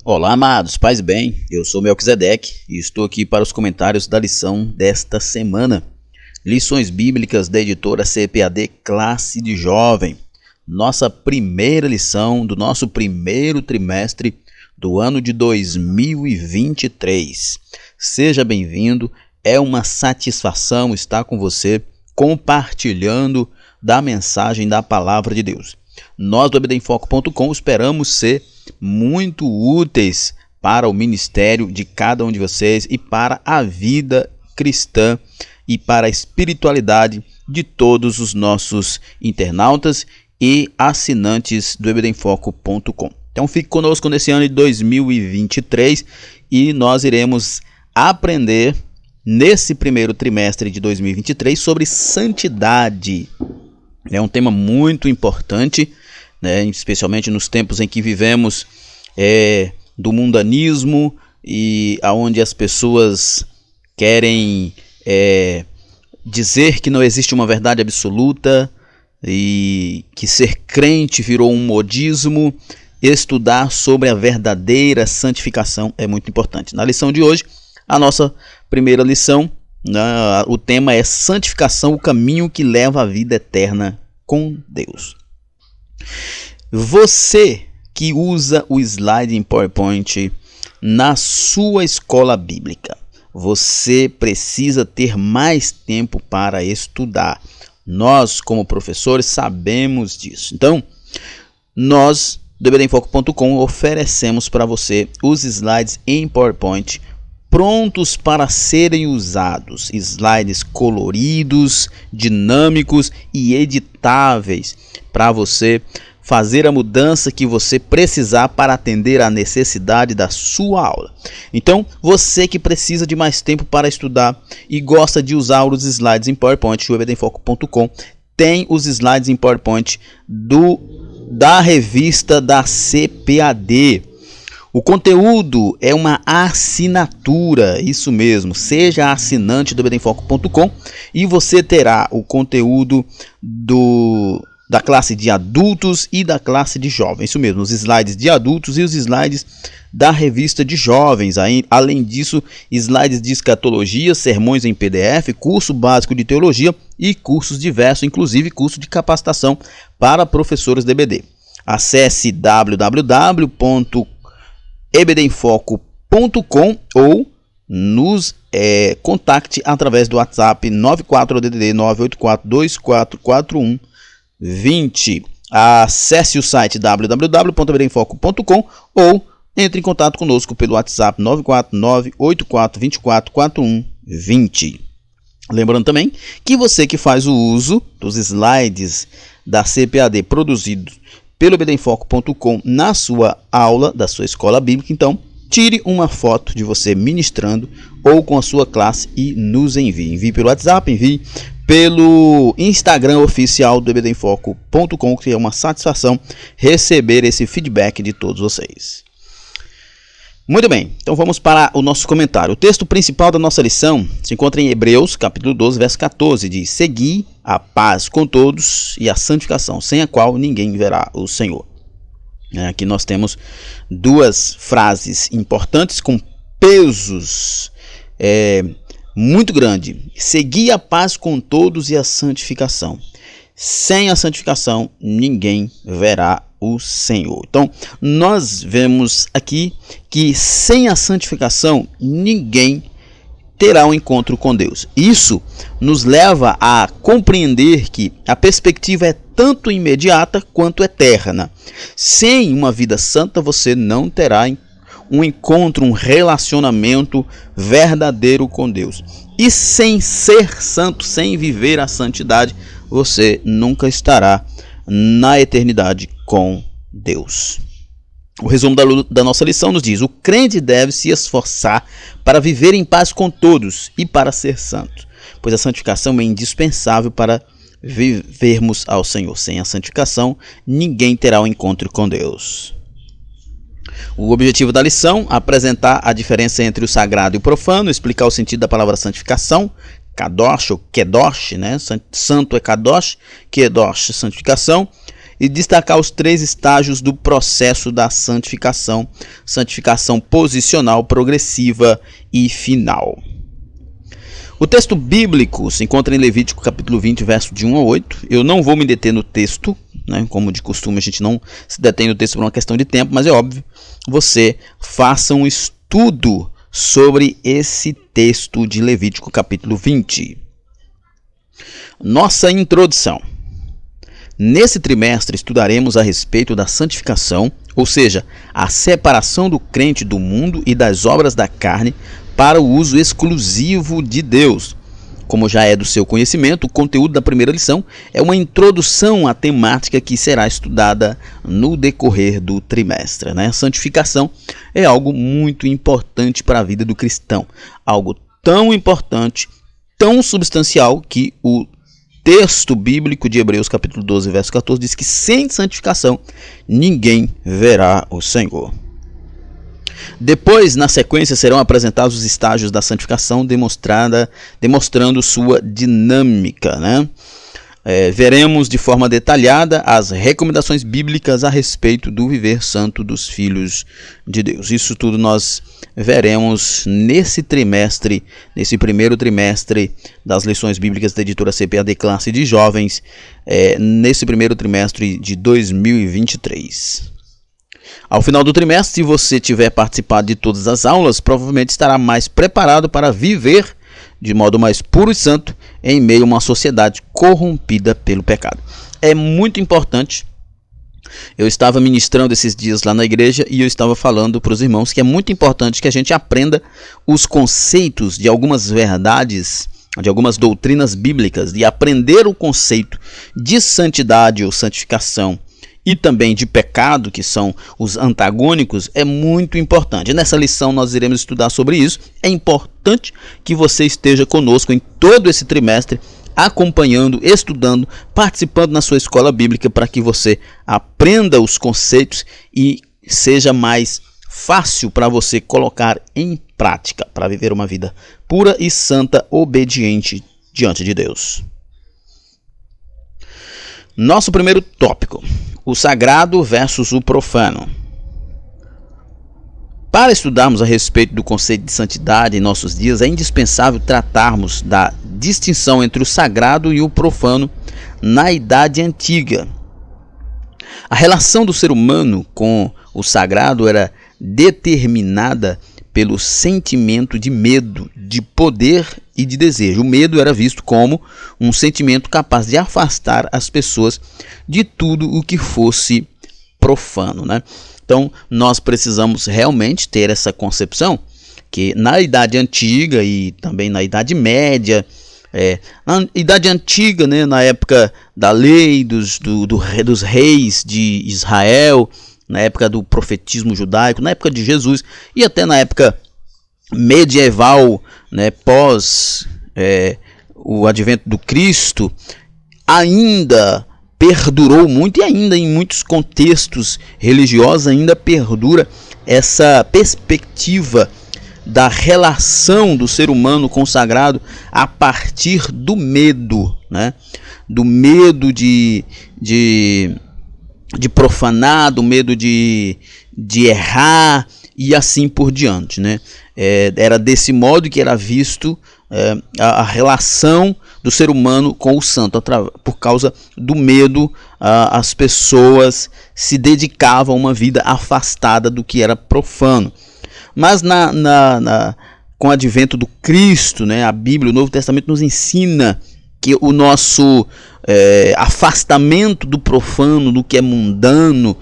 Olá, amados, paz e bem, eu sou Melquisedeque e estou aqui para os comentários da lição desta semana. Lições bíblicas da editora CPAD Classe de Jovem. Nossa primeira lição do nosso primeiro trimestre do ano de 2023. Seja bem-vindo, é uma satisfação estar com você compartilhando da mensagem da Palavra de Deus. Nós do ebdenfoco.com esperamos ser muito úteis para o ministério de cada um de vocês e para a vida cristã e para a espiritualidade de todos os nossos internautas e assinantes do ebdenfoco.com. Então fique conosco nesse ano de 2023 e nós iremos aprender nesse primeiro trimestre de 2023 sobre santidade. É um tema muito importante, né, especialmente nos tempos em que vivemos do mundanismo e aonde as pessoas querem dizer que não existe uma verdade absoluta e que ser crente virou um modismo. Estudar sobre a verdadeira santificação é muito importante. Na lição de hoje, a nossa primeira lição, o tema é santificação, o caminho que leva à vida eterna com Deus. Você que usa o slide em PowerPoint na sua escola bíblica, você precisa ter mais tempo para estudar. Nós, como professores, sabemos disso. Então, nós do ebdenfoco.com oferecemos para você os slides em PowerPoint prontos para serem usados, slides coloridos, dinâmicos e editáveis para você fazer a mudança que você precisar para atender à necessidade da sua aula. Então, você que precisa de mais tempo para estudar e gosta de usar os slides em PowerPoint, o ebdenfoco.com tem os slides em PowerPoint da revista da CPAD. O conteúdo é uma assinatura, isso mesmo, seja assinante do ebdenfoco.com e você terá o conteúdo da classe de adultos e da classe de jovens, isso mesmo, os slides de adultos e os slides da revista de jovens. Além disso, slides de escatologia, sermões em PDF, curso básico de teologia e cursos diversos, inclusive curso de capacitação para professores de EBD. Acesse www.ebdenfoco.com ou nos contacte através do WhatsApp 94DDD 984244120. Acesse o site www.ebdenfoco.com ou entre em contato conosco pelo WhatsApp 949-8424-4120. Lembrando também que você que faz o uso dos slides da CPAD produzidos pelo ebdenfoco.com na sua aula da sua escola bíblica, então tire uma foto de você ministrando ou com a sua classe e nos envie. Envie pelo WhatsApp, envie pelo Instagram oficial do ebdenfoco.com, que é uma satisfação receber esse feedback de todos vocês. Muito bem, então vamos para o nosso comentário. O texto principal da nossa lição se encontra em Hebreus, capítulo 12, verso 14, diz: segui a paz com todos e a santificação, sem a qual ninguém verá o Senhor. Aqui nós temos duas frases importantes com pesos muito grandes. Segui a paz com todos e a santificação. Sem a santificação, ninguém verá o Senhor. Então, nós vemos aqui que sem a santificação, ninguém terá um encontro com Deus. Isso nos leva a compreender que a perspectiva é tanto imediata quanto eterna. Sem uma vida santa, você não terá um encontro, um relacionamento verdadeiro com Deus. E sem ser santo, sem viver a santidade, você nunca estará na eternidade com Deus. O resumo da nossa lição nos diz: o crente deve se esforçar para viver em paz com todos e para ser santo, pois a santificação é indispensável para vivermos ao Senhor. Sem a santificação, ninguém terá um encontro com Deus. O objetivo da lição é apresentar a diferença entre o sagrado e o profano, explicar o sentido da palavra santificação, Kadosh ou Kedosh, né? Santo é Kadosh, Kedosh, santificação, e destacar os 3 estágios do processo da santificação: santificação posicional, progressiva e final. O texto bíblico se encontra em Levítico capítulo 20, verso de 1 a 8. Eu não vou me deter no texto, né? Como de costume a gente não se detém no texto por uma questão de tempo, mas é óbvio, você faça um estudo sobre esse texto de Levítico capítulo 20. Nossa introdução. Nesse trimestre estudaremos a respeito da santificação, ou seja, a separação do crente do mundo e das obras da carne para o uso exclusivo de Deus. Como já é do seu conhecimento, o conteúdo da primeira lição é uma introdução à temática que será estudada no decorrer do trimestre, né? Santificação é algo muito importante para a vida do cristão, algo tão importante, tão substancial, que o texto bíblico de Hebreus capítulo 12, verso 14 diz que sem santificação ninguém verá o Senhor. Depois, na sequência, serão apresentados os estágios da santificação demonstrando sua dinâmica, né? Veremos de forma detalhada as recomendações bíblicas a respeito do viver santo dos filhos de Deus. Isso tudo nós veremos nesse trimestre, nesse primeiro trimestre das lições bíblicas da editora CPAD Classe de Jovens, nesse primeiro trimestre de 2023. Ao final do trimestre, se você tiver participado de todas as aulas, provavelmente estará mais preparado para viver de modo mais puro e santo em meio a uma sociedade corrompida pelo pecado. É muito importante. Eu estava ministrando esses dias lá na igreja e eu estava falando para os irmãos que é muito importante que a gente aprenda os conceitos de algumas verdades, de algumas doutrinas bíblicas, e aprender o conceito de santidade ou santificação e também de pecado, que são os antagônicos, é muito importante. Nessa lição nós iremos estudar sobre isso. É importante que você esteja conosco em todo esse trimestre, acompanhando, estudando, participando na sua escola bíblica, para que você aprenda os conceitos e seja mais fácil para você colocar em prática, para viver uma vida pura e santa, obediente diante de Deus. Nosso primeiro tópico: o sagrado versus o profano. Para estudarmos a respeito do conceito de santidade em nossos dias, é indispensável tratarmos da distinção entre o sagrado e o profano na Idade Antiga. A relação do ser humano com o sagrado era determinada pelo sentimento de medo, de poder e de desejo. O medo era visto como um sentimento capaz de afastar as pessoas de tudo o que fosse profano, né? Então, nós precisamos realmente ter essa concepção que na Idade Antiga e também na Idade Média, na Idade Antiga, né, na época da lei dos reis de Israel, na época do profetismo judaico, na época de Jesus e até na época medieval, né, pós o advento do Cristo, ainda perdurou muito, e ainda em muitos contextos religiosos ainda perdura essa perspectiva da relação do ser humano com o sagrado a partir do medo, né? Do medo de profanar, do medo de errar e assim por diante, né? Era desse modo que era visto a relação do ser humano com o santo. Por causa do medo, as pessoas se dedicavam a uma vida afastada do que era profano. Mas com o advento do Cristo, né, a Bíblia, o Novo Testamento nos ensina que o nosso afastamento do profano, do que é mundano,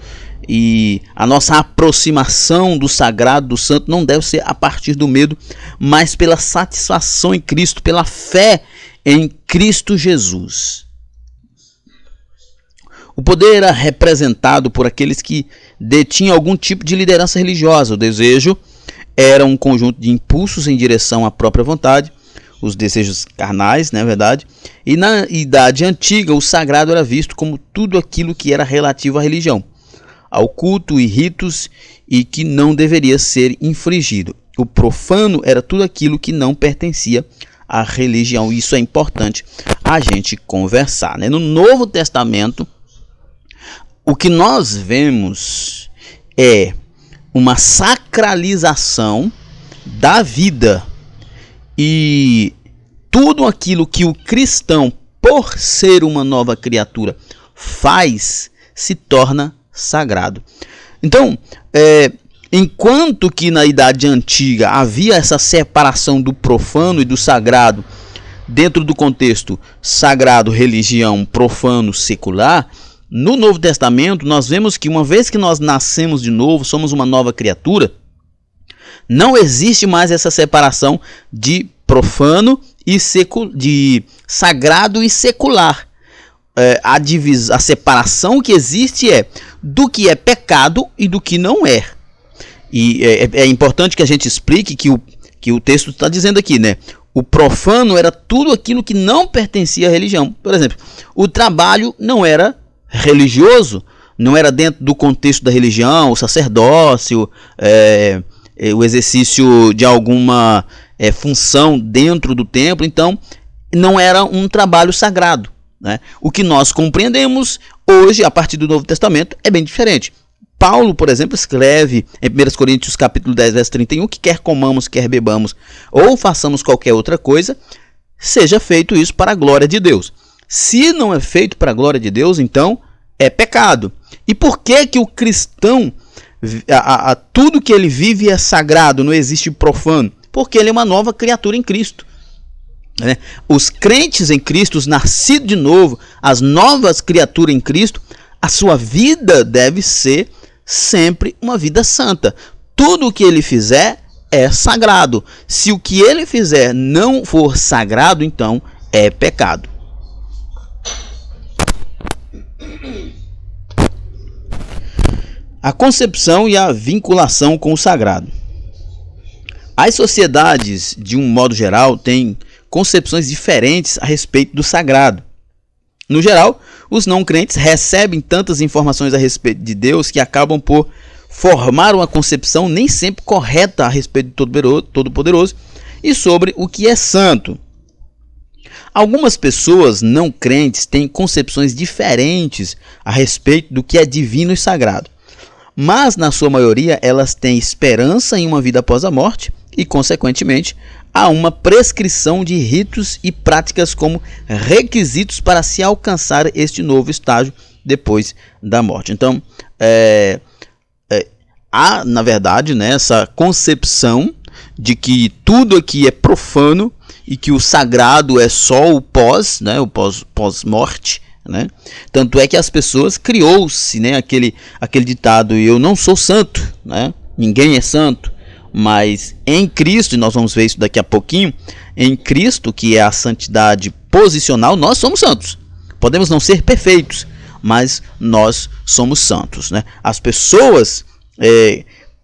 e a nossa aproximação do sagrado, do santo, não deve ser a partir do medo, mas pela satisfação em Cristo, pela fé em Cristo Jesus. O poder era representado por aqueles que detinham algum tipo de liderança religiosa. O desejo era um conjunto de impulsos em direção à própria vontade, os desejos carnais, não é verdade? E na Idade Antiga, o sagrado era visto como tudo aquilo que era relativo à religião, ao culto e ritos, e que não deveria ser infringido. O profano era tudo aquilo que não pertencia à religião. Isso é importante a gente conversar, né? No Novo Testamento, o que nós vemos é uma sacralização da vida, e tudo aquilo que o cristão, por ser uma nova criatura, faz, se torna sagrado. Então, enquanto que na Idade Antiga havia essa separação do profano e do sagrado, dentro do contexto sagrado, religião, profano, secular, no Novo Testamento nós vemos que uma vez que nós nascemos de novo, somos uma nova criatura, não existe mais essa separação de profano e de sagrado e secular. A separação que existe é do que é pecado e do que não é. E é importante que a gente explique que o texto está dizendo aqui, né? O profano era tudo aquilo que não pertencia à religião. Por exemplo, o trabalho não era religioso, não era dentro do contexto da religião, o sacerdócio, o exercício de alguma função dentro do templo, então não era um trabalho sagrado, né? O que nós compreendemos hoje, a partir do Novo Testamento, é bem diferente. Paulo, por exemplo, escreve em 1 Coríntios capítulo 10, verso 31, que quer comamos, quer bebamos, ou façamos qualquer outra coisa, seja feito isso para a glória de Deus. Se não é feito para a glória de Deus, então é pecado. E por que que o cristão, tudo que ele vive é sagrado, não existe profano? Porque ele é uma nova criatura em Cristo. Os crentes em Cristo, os nascidos de novo, as novas criaturas em Cristo, a sua vida deve ser sempre uma vida santa. Tudo o que ele fizer é sagrado. Se o que ele fizer não for sagrado, então é pecado. A concepção e a vinculação com o sagrado. As sociedades, de um modo geral, têm concepções diferentes a respeito do sagrado. No geral, os não crentes recebem tantas informações a respeito de Deus que acabam por formar uma concepção nem sempre correta a respeito do Todo-Poderoso e sobre o que é santo. Algumas pessoas não crentes têm concepções diferentes a respeito do que é divino e sagrado, mas na sua maioria elas têm esperança em uma vida após a morte e, consequentemente, há uma prescrição de ritos e práticas como requisitos para se alcançar este novo estágio depois da morte. Então, há, na verdade, né, essa concepção de que tudo aqui é profano e que o sagrado é só o pós-morte, né? Tanto é que as pessoas criou-se, né, aquele ditado: eu não sou santo, né? Ninguém é santo. Mas em Cristo, e nós vamos ver isso daqui a pouquinho, em Cristo, que é a santidade posicional, nós somos santos. Podemos não ser perfeitos, mas nós somos santos, né? As pessoas,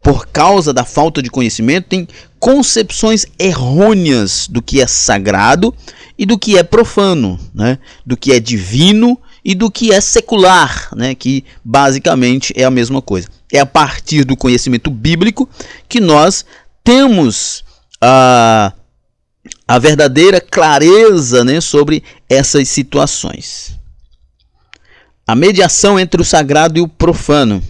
por causa da falta de conhecimento, têm concepções errôneas do que é sagrado e do que é profano, né? Do que é divino e do que é secular, né? Que basicamente é a mesma coisa. É a partir do conhecimento bíblico que nós temos a verdadeira clareza, né, sobre essas situações. A mediação entre o sagrado e o profano.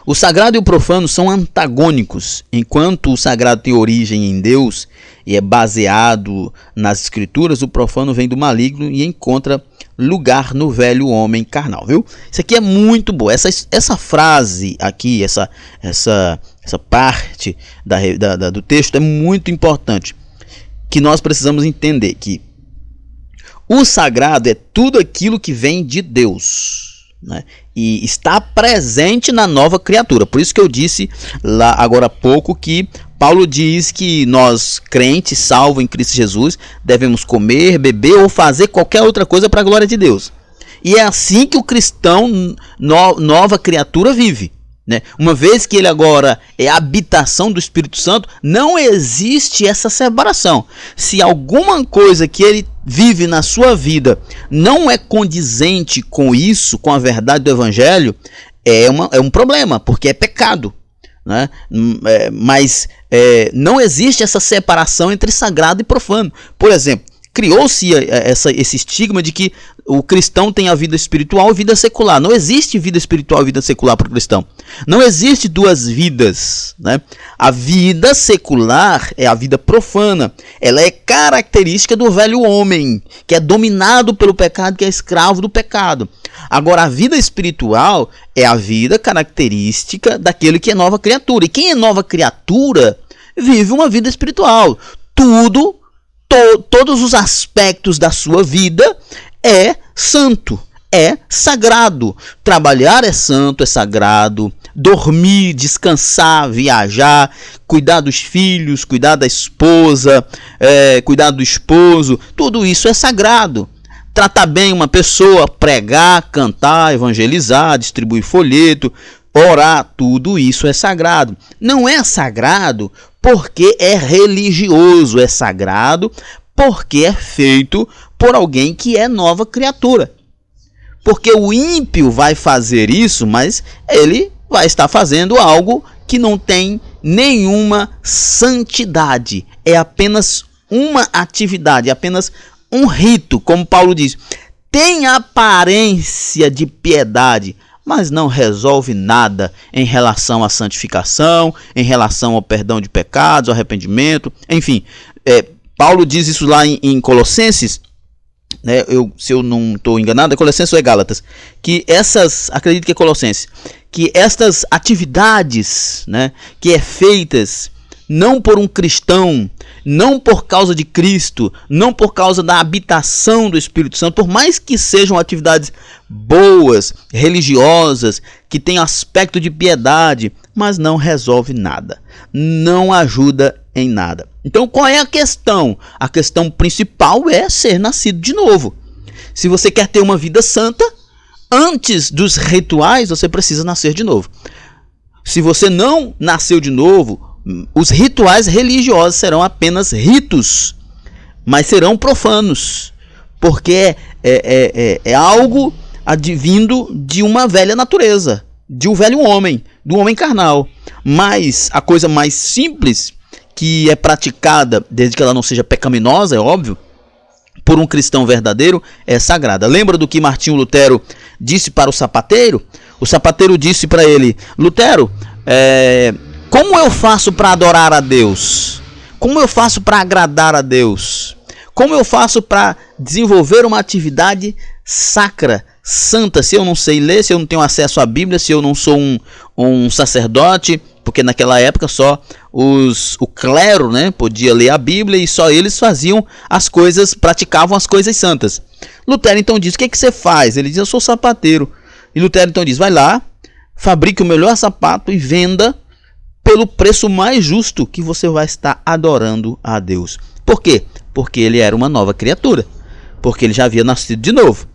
O sagrado e o profano são antagônicos. Enquanto o sagrado tem origem em Deus e é baseado nas Escrituras, o profano vem do maligno e encontra lugar no velho homem carnal, viu? Isso aqui é muito boa. Essa frase aqui, essa parte do texto é muito importante, que nós precisamos entender que o sagrado é tudo aquilo que vem de Deus, né? E está presente na nova criatura. Por isso que eu disse lá agora há pouco que Paulo diz que nós, crentes, salvos em Cristo Jesus, devemos comer, beber ou fazer qualquer outra coisa para a glória de Deus. E é assim que o cristão, nova criatura, vive, né? Uma vez que ele agora é a habitação do Espírito Santo, não existe essa separação. Se alguma coisa que ele vive na sua vida não é condizente com isso, com a verdade do Evangelho, é um problema, porque é pecado, né? Mas não existe essa separação entre sagrado e profano. Por exemplo, criou-se esse estigma de que o cristão tem a vida espiritual e vida secular. Não existe vida espiritual e vida secular para o cristão. Não existe duas vidas, né? A vida secular é a vida profana. Ela é característica do velho homem, que é dominado pelo pecado, que é escravo do pecado. Agora, a vida espiritual é a vida característica daquele que é nova criatura. E quem é nova criatura vive uma vida espiritual. Todos os aspectos da sua vida é santo, é sagrado. Trabalhar é santo, é sagrado. Dormir, descansar, viajar, cuidar dos filhos, cuidar da esposa, cuidar do esposo, tudo isso é sagrado. Tratar bem uma pessoa, pregar, cantar, evangelizar, distribuir folheto, orar, tudo isso é sagrado. Não é sagrado porque é religioso, é sagrado porque é feito por alguém que é nova criatura. Porque o ímpio vai fazer isso, mas ele vai estar fazendo algo que não tem nenhuma santidade. É apenas uma atividade, é apenas um rito, como Paulo diz. Tem aparência de piedade, mas não resolve nada em relação à santificação, em relação ao perdão de pecados, ao arrependimento, enfim. Paulo diz isso lá em Colossenses, né? Se eu não estou enganado, é Colossenses ou é Gálatas, que acredito que é Colossenses, que estas atividades, né, que é feitas não por um cristão, não por causa de Cristo, não por causa da habitação do Espírito Santo, por mais que sejam atividades boas, religiosas, que têm aspecto de piedade, mas não resolve nada, não ajuda em nada. Então, qual é a questão? A questão principal é ser nascido de novo. Se você quer ter uma vida santa, antes dos rituais, você precisa nascer de novo. Se você não nasceu de novo, os rituais religiosos serão apenas ritos, mas serão profanos, porque é algo advindo de uma velha natureza, de um velho homem, do homem carnal. Mas a coisa mais simples, que é praticada, desde que ela não seja pecaminosa, é óbvio, por um cristão verdadeiro, é sagrada. Lembra do que Martinho Lutero disse para o sapateiro? O sapateiro disse para ele: Lutero, como eu faço para adorar a Deus? Como eu faço para agradar a Deus? Como eu faço para desenvolver uma atividade sacra, santa, se eu não sei ler, se eu não tenho acesso à Bíblia, se eu não sou um sacerdote? Porque naquela época só o clero, né, podia ler a Bíblia e só eles faziam as coisas, praticavam as coisas santas. Lutero então diz: o que você faz? Ele diz: eu sou sapateiro. E Lutero então diz: vai lá, fabrique o melhor sapato e venda pelo preço mais justo, que você vai estar adorando a Deus. Por quê? Porque ele era uma nova criatura. Porque ele já havia nascido de novo.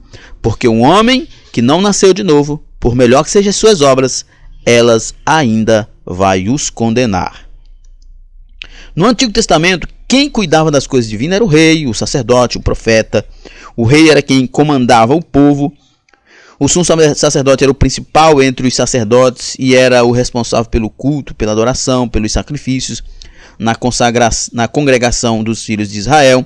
Porque um homem que não nasceu de novo, por melhor que sejam suas obras, elas ainda vai os condenar. No Antigo Testamento, quem cuidava das coisas divinas era o rei, o sacerdote, o profeta. O rei era quem comandava o povo. O sumo sacerdote era o principal entre os sacerdotes e era o responsável pelo culto, pela adoração, pelos sacrifícios, na congregação dos filhos de Israel,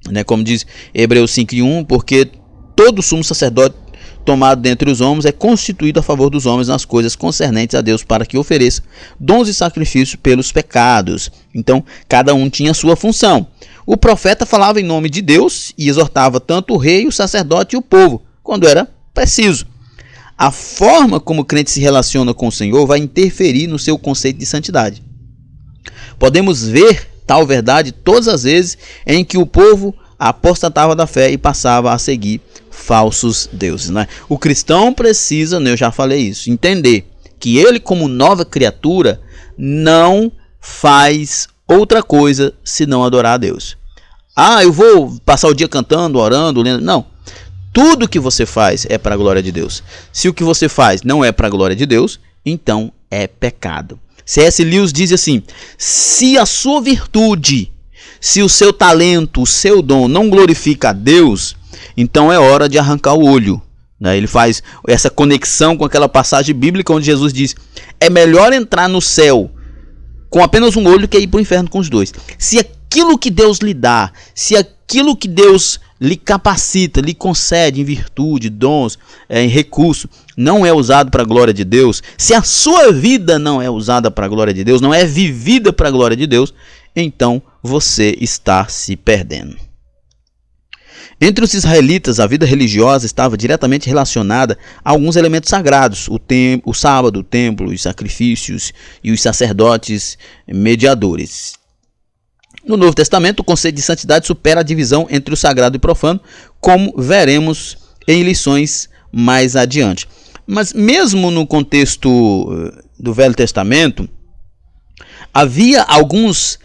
né? Como diz Hebreus 5:1, porque todo sumo sacerdote tomado dentre os homens é constituído a favor dos homens nas coisas concernentes a Deus, para que ofereça dons e sacrifícios pelos pecados. Então, cada um tinha sua função. O profeta falava em nome de Deus e exortava tanto o rei, o sacerdote e o povo, quando era preciso. A forma como o crente se relaciona com o Senhor vai interferir no seu conceito de santidade. Podemos ver tal verdade todas as vezes em que o povo apostatava da fé e passava a seguir falsos deuses, né? O cristão precisa, eu já falei isso, entender que ele, como nova criatura, não faz outra coisa senão adorar a Deus. Eu vou passar o dia cantando, orando, lendo. Não. Tudo que você faz é para a glória de Deus. Se o que você faz não é para a glória de Deus, então é pecado. C.S. Lewis diz assim: se a sua virtude, se o seu talento, o seu dom não glorifica a Deus, então é hora de arrancar o olho. Ele faz essa conexão com aquela passagem bíblica onde Jesus diz: é melhor entrar no céu com apenas um olho que ir para o inferno com os dois. Se aquilo que Deus lhe dá, se aquilo que Deus lhe capacita, lhe concede em virtude, dons, em recurso, não é usado para a glória de Deus, se a sua vida não é usada para a glória de Deus, não é vivida para a glória de Deus, então você está se perdendo. Entre os israelitas, a vida religiosa estava diretamente relacionada a alguns elementos sagrados, o sábado, o templo, os sacrifícios e os sacerdotes mediadores. No Novo Testamento, o conceito de santidade supera a divisão entre o sagrado e o profano, como veremos em lições mais adiante. Mas mesmo no contexto do Velho Testamento, havia alguns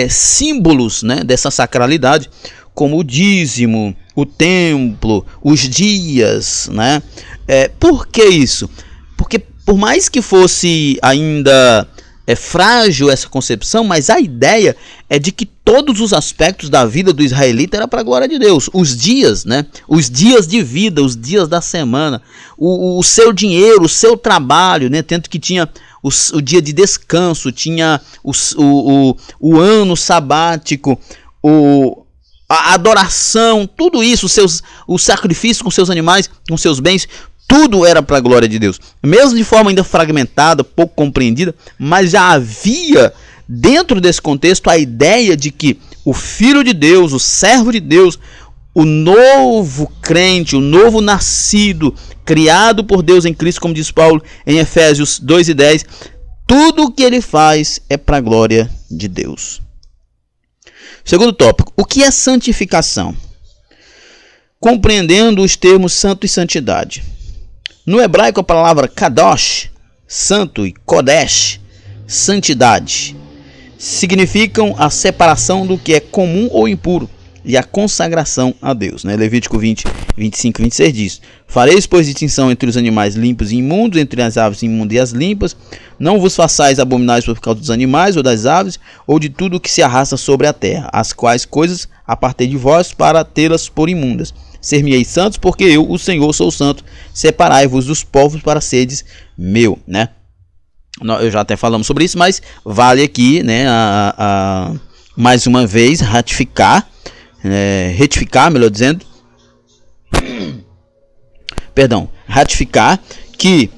símbolos, né, dessa sacralidade, como o dízimo, o templo, os dias, né? Por que isso? Porque por mais que fosse ainda frágil essa concepção, mas a ideia é de que todos os aspectos da vida do israelita era para a glória de Deus. Os dias, né? Os dias de vida, os dias da semana, o seu dinheiro, o seu trabalho, né? Tanto que tinha o dia de descanso, tinha o ano sabático, a adoração, tudo isso, o sacrifício com seus animais, com seus bens, tudo era para a glória de Deus. Mesmo de forma ainda fragmentada, pouco compreendida, mas já havia dentro desse contexto a ideia de que o Filho de Deus, o servo de Deus, o novo crente, o novo nascido, criado por Deus em Cristo, como diz Paulo em Efésios 2:10, tudo o que ele faz é para a glória de Deus. Segundo tópico, o que é santificação? Compreendendo os termos santo e santidade. No hebraico, a palavra kadosh, santo, e kodesh, santidade, significam a separação do que é comum ou impuro e a consagração a Deus. Né? Levítico 20, 25 e 26 diz: fareis, pois, distinção entre os animais limpos e imundos, entre as aves imundas e as limpas. Não vos façais abomináveis por causa dos animais ou das aves, ou de tudo que se arrasta sobre a terra, as quais coisas apartei de vós para tê-las por imundas. Ser-me-eis santos, porque eu, o Senhor, sou santo. Separai-vos dos povos para seres meu. Né? Eu já até falamos sobre isso, mas vale aqui, né, mais uma vez retificar, melhor dizendo, ratificar que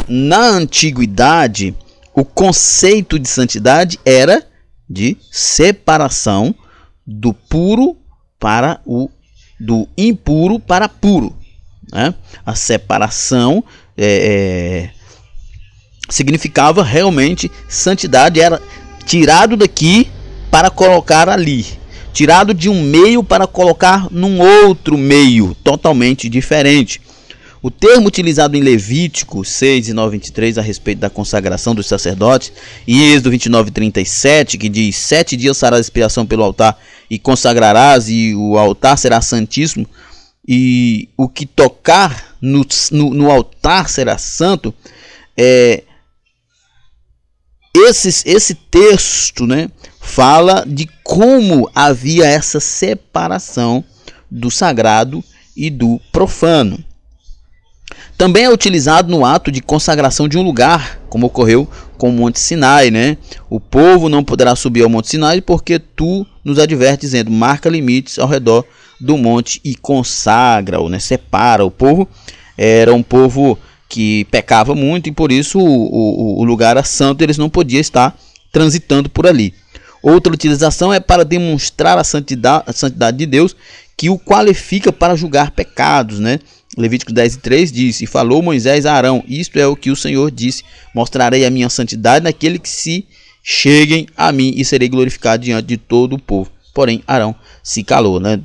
na antiguidade o conceito de santidade era de separação do puro para do impuro para puro, né? A separação significava realmente santidade, era tirado daqui para colocar ali, tirado de um meio para colocar num outro meio totalmente diferente. O termo utilizado em Levítico 6:9-23 a respeito da consagração dos sacerdotes, e Êxodo 29:37, que diz: 7 dias farás expiação pelo altar e consagrarás, e o altar será santíssimo, e o que tocar no altar será santo. Esse texto, né, fala de como havia essa separação do sagrado e do profano. Também é utilizado no ato de consagração de um lugar, como ocorreu com o Monte Sinai, né? O povo não poderá subir ao Monte Sinai porque tu nos adverte dizendo: marca limites ao redor do monte e consagra-o, né? Separa. O povo era um povo que pecava muito e por isso o lugar era santo, eles não podiam estar transitando por ali. Outra utilização é para demonstrar a santidade de Deus, que o qualifica para julgar pecados, né? Levítico 10:3 diz: e falou Moisés a Arão: isto é o que o Senhor disse, mostrarei a minha santidade naquele que se cheguem a mim e serei glorificado diante de todo o povo. Porém Arão se calou, né?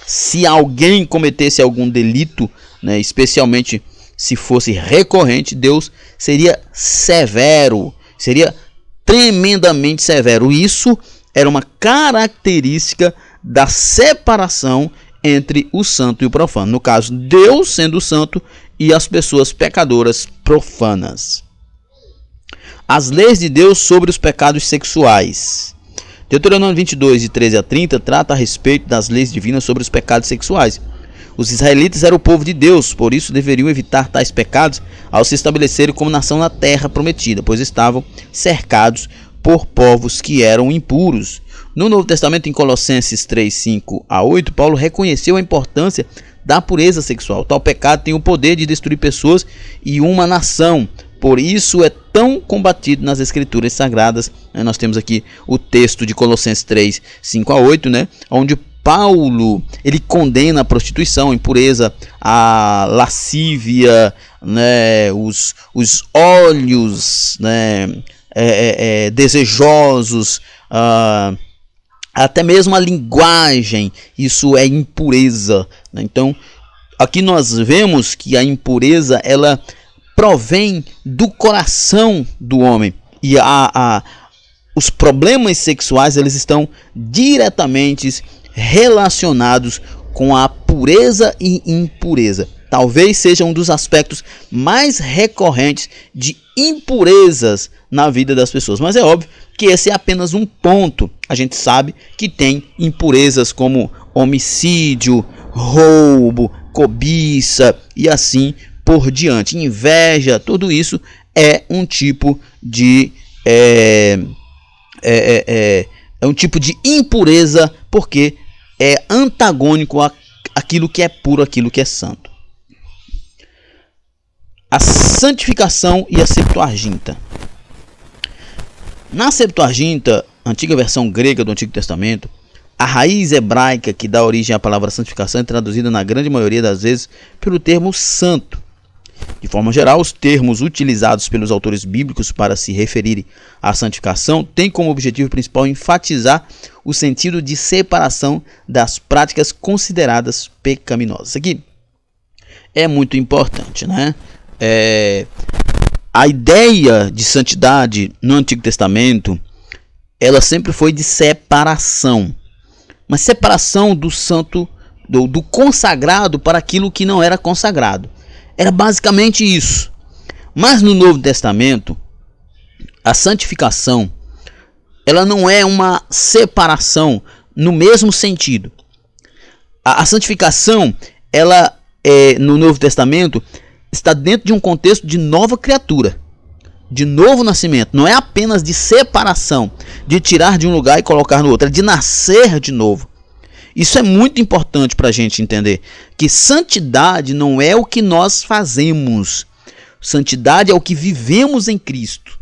Se alguém cometesse algum delito, né, especialmente se fosse recorrente, Deus seria severo, seria tremendamente severo. Isso era uma característica da separação entre o santo e o profano. No caso, Deus sendo santo e as pessoas pecadoras profanas. As leis de Deus sobre os pecados sexuais. Deuteronômio 22:13-30 trata a respeito das leis divinas sobre os pecados sexuais. Os israelitas eram o povo de Deus, por isso deveriam evitar tais pecados ao se estabelecerem como nação na terra prometida, pois estavam cercados por povos que eram impuros. No Novo Testamento, em Colossenses 3, 5 a 8, Paulo reconheceu a importância da pureza sexual. Tal pecado tem o poder de destruir pessoas e uma nação. Por isso é tão combatido nas Escrituras Sagradas. Nós temos aqui o texto de Colossenses 3, 5 a 8, onde Paulo ele condena a prostituição, a impureza, a lascívia, os olhos desejosos, até mesmo a linguagem. Isso é impureza. Então, aqui nós vemos que a impureza ela provém do coração do homem, e os problemas sexuais eles estão diretamente relacionados com a pureza e impureza. Talvez seja um dos aspectos mais recorrentes de impurezas na vida das pessoas, mas é óbvio que esse é apenas um ponto. A gente sabe que tem impurezas como homicídio, roubo, cobiça e assim por diante. Inveja, tudo isso é um tipo de um tipo de impureza, porque é antagônico àquilo que é puro, aquilo que é santo. A santificação e a Septuaginta. Na Septuaginta, antiga versão grega do Antigo Testamento, a raiz hebraica que dá origem à palavra santificação é traduzida na grande maioria das vezes pelo termo santo. De forma geral, os termos utilizados pelos autores bíblicos para se referirem à santificação têm como objetivo principal enfatizar o sentido de separação das práticas consideradas pecaminosas. Isso aqui é muito importante, A ideia de santidade no Antigo Testamento, ela sempre foi de separação. Mas separação do santo, do consagrado para aquilo que não era consagrado. Era basicamente isso. Mas no Novo Testamento, a santificação, ela não é uma separação no mesmo sentido. A santificação, ela no Novo Testamento, está dentro de um contexto de nova criatura, de novo nascimento. Não é apenas de separação, de tirar de um lugar e colocar no outro, é de nascer de novo. Isso é muito importante para a gente entender, que santidade não é o que nós fazemos, santidade é o que vivemos em Cristo.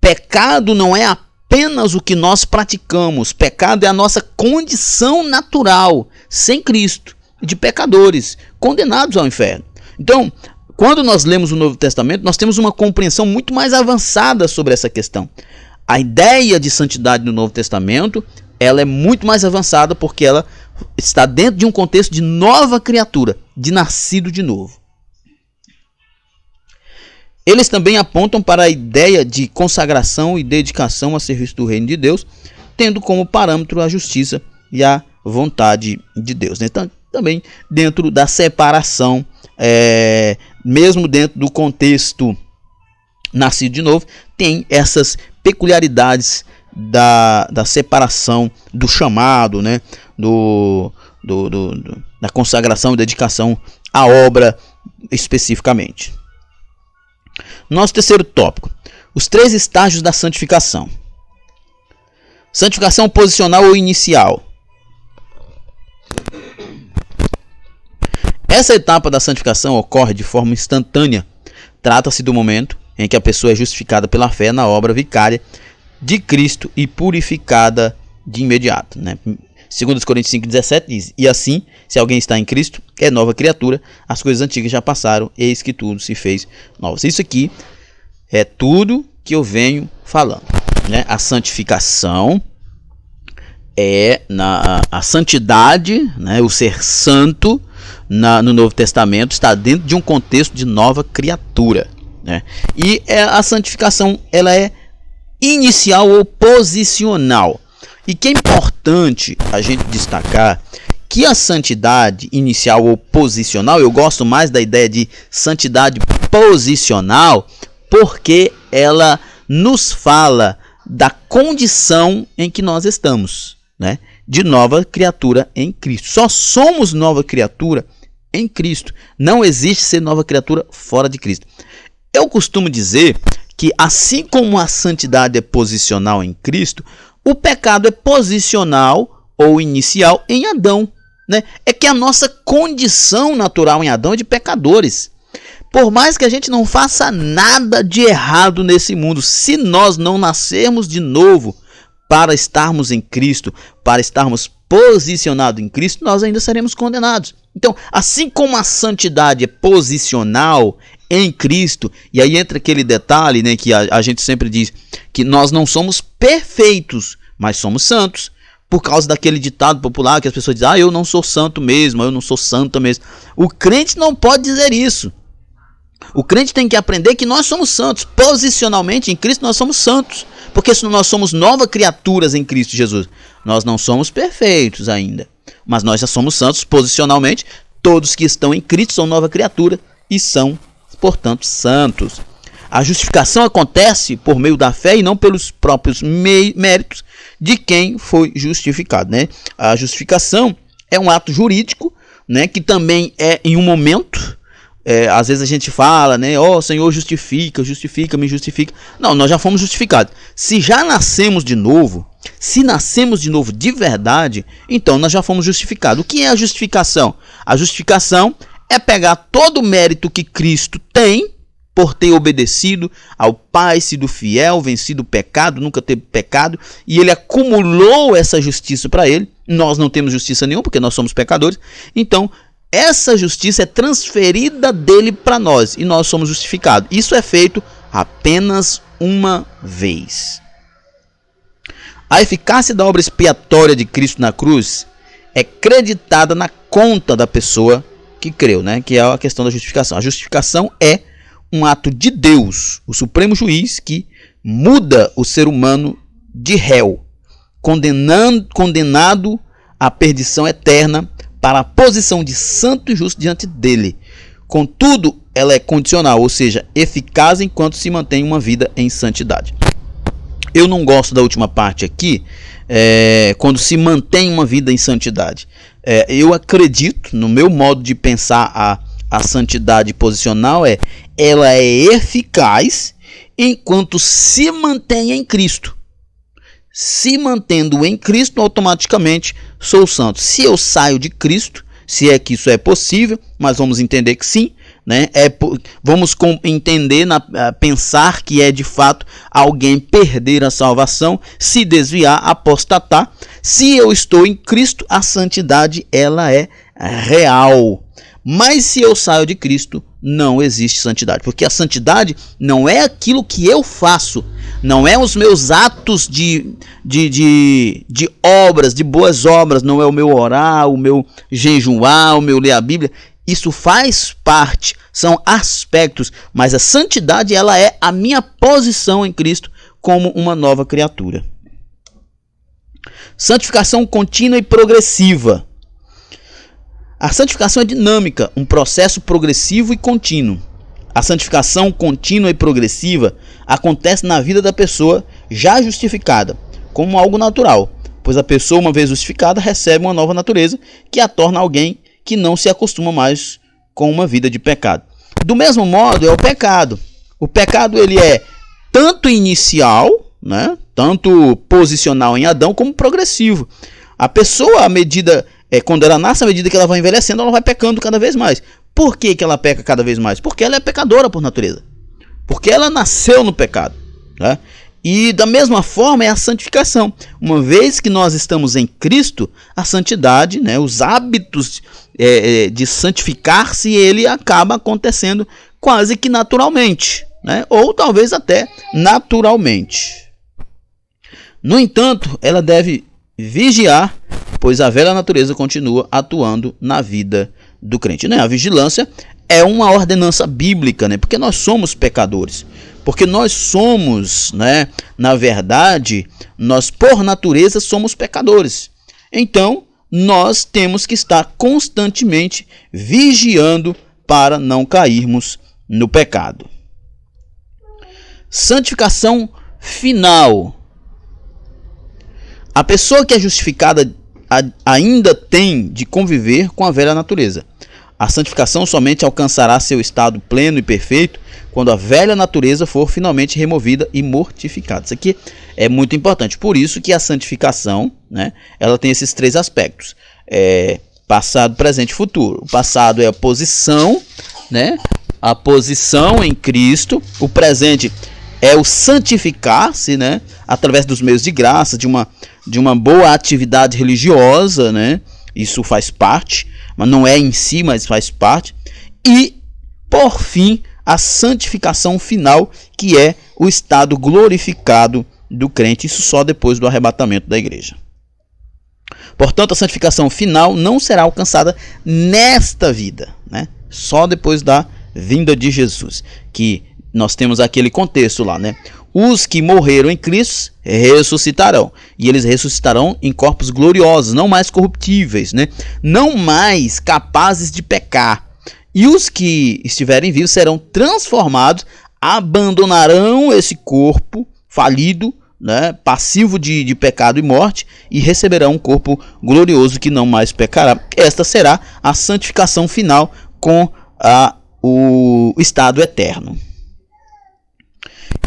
Pecado não é apenas o que nós praticamos, pecado é a nossa condição natural, sem Cristo, de pecadores, condenados ao inferno. Então, quando nós lemos o Novo Testamento, nós temos uma compreensão muito mais avançada sobre essa questão. A ideia de santidade no Novo Testamento, ela é muito mais avançada porque ela está dentro de um contexto de nova criatura, de nascido de novo. Eles também apontam para a ideia de consagração e dedicação a serviço do reino de Deus, tendo como parâmetro a justiça e a vontade de Deus. Então, também dentro da separação, mesmo dentro do contexto nascido de novo, tem essas peculiaridades da separação, do chamado, da consagração e dedicação à obra especificamente. Nosso terceiro tópico: os 3 estágios da santificação. Santificação posicional ou inicial. Essa etapa da santificação ocorre de forma instantânea. Trata-se do momento em que a pessoa é justificada pela fé na obra vicária de Cristo e purificada de imediato. 2 Coríntios 5,17 diz: e assim, se alguém está em Cristo, é nova criatura, as coisas antigas já passaram, eis que tudo se fez novo. Isso aqui é tudo que eu venho falando. A santificação é a santidade, o ser santo no Novo Testamento está dentro de um contexto de nova criatura. E a santificação ela é inicial ou posicional. E que é importante a gente destacar que a santidade inicial ou posicional, eu gosto mais da ideia de santidade posicional, porque ela nos fala da condição em que nós estamos, de nova criatura em Cristo. Só somos nova criatura em Cristo. Não existe ser nova criatura fora de Cristo. Eu costumo dizer que assim como a santidade é posicional em Cristo, o pecado é posicional ou inicial em Adão, né? É que a nossa condição natural em Adão é de pecadores. Por mais que a gente não faça nada de errado nesse mundo, se nós não nascermos de novo para estarmos em Cristo, para estarmos posicionados em Cristo, nós ainda seremos condenados. Então, assim como a santidade é posicional em Cristo, e aí entra aquele detalhe, né, que a gente sempre diz que nós não somos perfeitos, mas somos santos, por causa daquele ditado popular que as pessoas dizem, eu não sou santo mesmo, eu não sou santa mesmo. O crente não pode dizer isso. O crente tem que aprender que nós somos santos. Posicionalmente em Cristo nós somos santos. Porque nós somos novas criaturas em Cristo Jesus. Nós não somos perfeitos ainda. Mas nós já somos santos posicionalmente. Todos que estão em Cristo são nova criatura e são, portanto, santos. A justificação acontece por meio da fé e não pelos próprios méritos de quem foi justificado, né? A justificação é um ato jurídico, né, que também é em um momento. Às vezes a gente fala, né? Ó, Senhor, justifica, me justifica. Não, nós já fomos justificados. Se já nascemos de novo, se nascemos de novo de verdade, então nós já fomos justificados. O que é a justificação? A justificação é pegar todo o mérito que Cristo tem por ter obedecido ao Pai, sido fiel, vencido o pecado, nunca teve pecado, e ele acumulou essa justiça para ele. Nós não temos justiça nenhuma, porque nós somos pecadores. Então, essa justiça é transferida dele para nós e nós somos justificados. Isso é feito apenas uma vez. A eficácia da obra expiatória de Cristo na cruz é creditada na conta da pessoa que creu, né? Que é a questão da justificação. A justificação é um ato de Deus, o supremo juiz, que muda o ser humano de réu, condenado à perdição eterna, para a posição de santo e justo diante dele. Contudo, ela é condicional, ou seja, eficaz enquanto se mantém uma vida em santidade. Eu não gosto da última parte aqui, quando se mantém uma vida em santidade. Eu acredito, no meu modo de pensar a santidade posicional, ela é eficaz enquanto se mantém em Cristo. Se mantendo em Cristo, automaticamente sou santo. Se eu saio de Cristo, se é que isso é possível, mas vamos entender que sim, né? Vamos entender, pensar que é de fato alguém perder a salvação, se desviar, apostatar. Se eu estou em Cristo, a santidade ela é real. Mas se eu saio de Cristo, não existe santidade, porque a santidade não é aquilo que eu faço, não é os meus atos de obras, de boas obras, não é o meu orar, o meu jejuar, o meu ler a Bíblia. Isso faz parte, são aspectos, mas a santidade ela é a minha posição em Cristo como uma nova criatura. Santificação contínua e progressiva. A santificação é dinâmica, um processo progressivo e contínuo. A santificação contínua e progressiva acontece na vida da pessoa já justificada, como algo natural, pois a pessoa, uma vez justificada, recebe uma nova natureza que a torna alguém que não se acostuma mais com uma vida de pecado. Do mesmo modo é o pecado. O pecado ele é tanto inicial, né, tanto posicional em Adão, como progressivo. A pessoa, quando ela nasce, à medida que ela vai envelhecendo, ela vai pecando cada vez mais. Por que ela peca cada vez mais? Porque ela é pecadora por natureza. Porque ela nasceu no pecado, né? E da mesma forma é a santificação. Uma vez que nós estamos em Cristo, a santidade, né, os hábitos de santificar-se, ele acaba acontecendo quase que naturalmente, né? Ou talvez até naturalmente. No entanto, ela deve vigiar, pois a velha natureza continua atuando na vida do crente, né? A vigilância é uma ordenança bíblica, né? Porque nós somos pecadores. Porque nós somos, né? Na verdade, nós por natureza somos pecadores. Então, nós temos que estar constantemente vigiando para não cairmos no pecado. Santificação final. A pessoa que é justificada ainda tem de conviver com a velha natureza. A santificação somente alcançará seu estado pleno e perfeito quando a velha natureza for finalmente removida e mortificada. Isso aqui é muito importante. Por isso que a santificação, né, ela tem esses três aspectos. Passado, presente e futuro. O passado é a posição, né, a posição em Cristo. O presente é o santificar-se, né, através dos meios de graça, de uma boa atividade religiosa, né? Isso faz parte, mas não é em si, mas faz parte. E, por fim, a santificação final, que é o estado glorificado do crente. Isso só depois do arrebatamento da igreja. Portanto, a santificação final não será alcançada nesta vida, né? Só depois da vinda de Jesus. Que nós temos aquele contexto lá, né? Os que morreram em Cristo ressuscitarão. E eles ressuscitarão em corpos gloriosos, não mais corruptíveis, né? Não mais capazes de pecar. E os que estiverem vivos serão transformados, abandonarão esse corpo falido, né, passivo de pecado e morte, e receberão um corpo glorioso que não mais pecará. Esta será a santificação final com o estado eterno.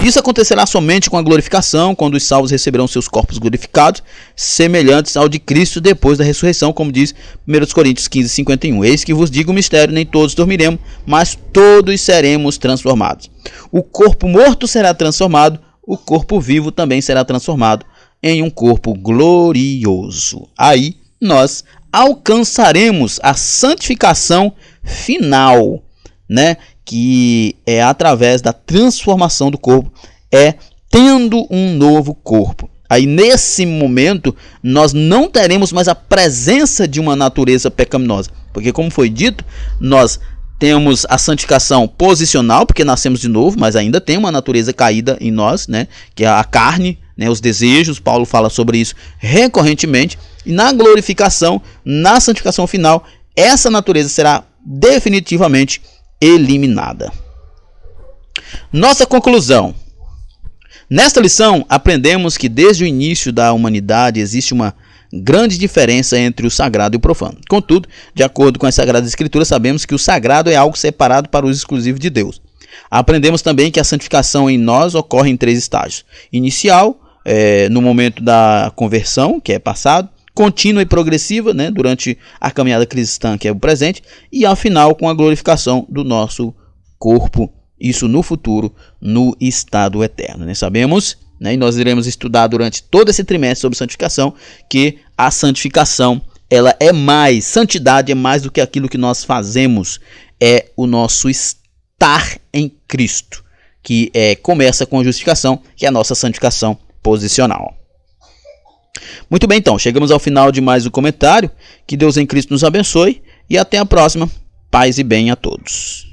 Isso acontecerá somente com a glorificação, quando os salvos receberão seus corpos glorificados, semelhantes ao de Cristo depois da ressurreição, como diz 1 Coríntios 15:51. Eis que vos digo um mistério, nem todos dormiremos, mas todos seremos transformados. O corpo morto será transformado, o corpo vivo também será transformado em um corpo glorioso. Aí nós alcançaremos a santificação final, né? Que é através da transformação do corpo, tendo um novo corpo. Aí nesse momento nós não teremos mais a presença de uma natureza pecaminosa, porque, como foi dito, nós temos a santificação posicional, porque nascemos de novo, mas ainda tem uma natureza caída em nós, né, que é a carne, né, os desejos. Paulo fala sobre isso recorrentemente. E na glorificação, na santificação final, essa natureza será definitivamente eliminada. Nossa conclusão. Nesta lição, aprendemos que desde o início da humanidade existe uma grande diferença entre o sagrado e o profano. Contudo, de acordo com as Sagradas Escrituras, sabemos que o sagrado é algo separado para o uso exclusivo de Deus. Aprendemos também que a santificação em nós ocorre em três estágios. Inicial, no momento da conversão, que é passado. Contínua e progressiva, né, durante a caminhada cristã, que é o presente, e ao final com a glorificação do nosso corpo, isso no futuro, no estado eterno, né? Sabemos, né, e nós iremos estudar durante todo esse trimestre sobre santificação, que a santificação, ela é mais, santidade é mais do que aquilo que nós fazemos, é o nosso estar em Cristo, que começa com a justificação, que é a nossa santificação posicional. Muito bem, então, chegamos ao final de mais um comentário. Que Deus em Cristo nos abençoe e até a próxima. Paz e bem a todos.